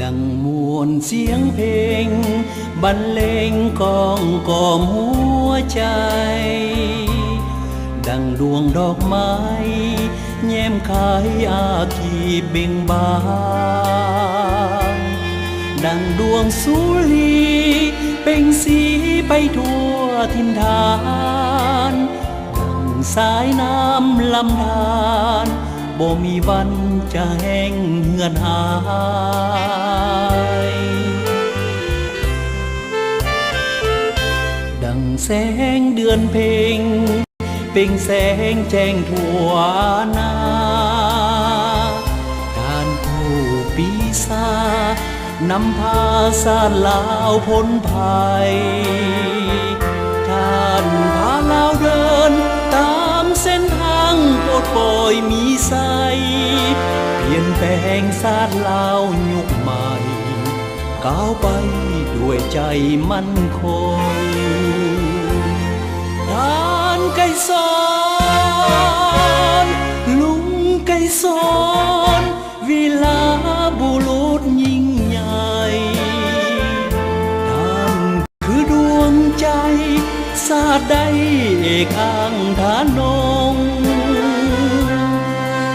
ดังมวลเสียงเพลงบรรเลงกองกล่อมหัวใจดังดวงดอกไม้แย้มขายอาคีเบ่งบานดังดวงสุรีเป่งสีไปทั่วทินฐานดังสายน้ำลำธารบ่มีวันจะแห้งเหือดหายดังแสงเดือนเพ็งเป่งแสงแจ้งทั่วหน้าการผู้ปีศาจนำพาสาลาวพ้นภัยท่านพาลาวเดินตามเส้นทางปลดปล่อยมีใสเปลี่ยนแปลงสาลาวยุคใหม่ก้าวไปด้วยใจมั่นคงท่านไกรสอนลุงไกรสอนวีลาบุรุษยิ่งใหญ่ท่านคือดวงใจศาสตร์ใดเอกอังธนง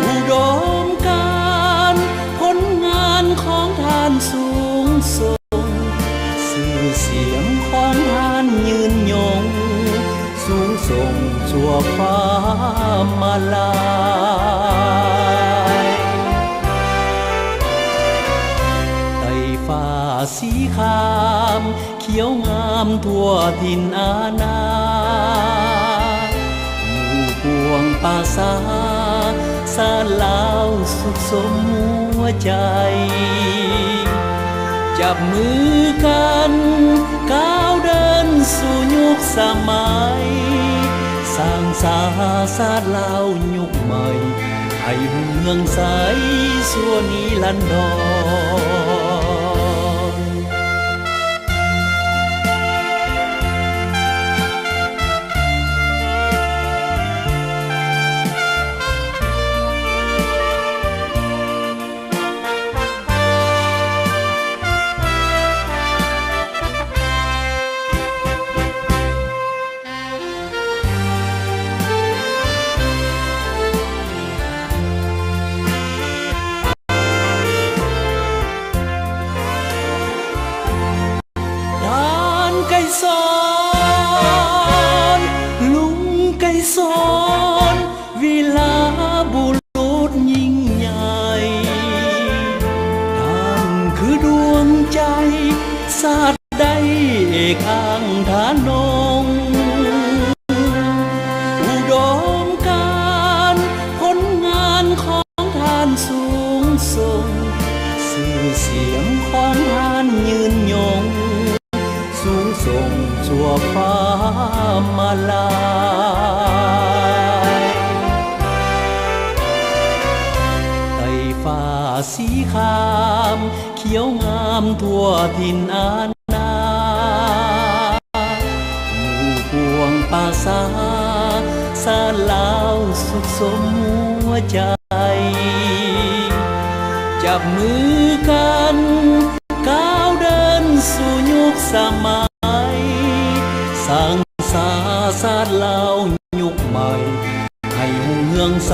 อุดมการณ์ผลงานของท่านสูงส่งชื่อเสียงของท่านยืนยงสูงส่งชั่วฟ้ามาลายไต่ฟ้าสีครามเขียวงามทั่วถิ่นอาณาหมู่พวงป่าสาสาลาวสุขสมหัวใจจับมือกันก้าวเดินสู่ยุคสมัยสร้างสาสาลาวยุคใหม่ให้หุ่งเมืองใสส่วนนิรันดรไกรสอนลุงไกรสอนวีลาบุรุษยิ่งใหญ่ท่านคือดวงใจศาสตร์ใดเอกอังธนงอุดมการณ์ผลงานของท่านสูงส่งชื่อเสียงของท่านยืนยงสูงส่งชั่วฟ้ามาลายไต่ฟ้าสีครามเขียวงามทั่วถิ่นอาณาหมู่พวงป่าสาสาลาวสุขสมหัวใจจับมือกันก้าวเดินสู่ยุคสมัยสร้างสาสาลาวยุคใหม่ให้หุ่งเมืองใส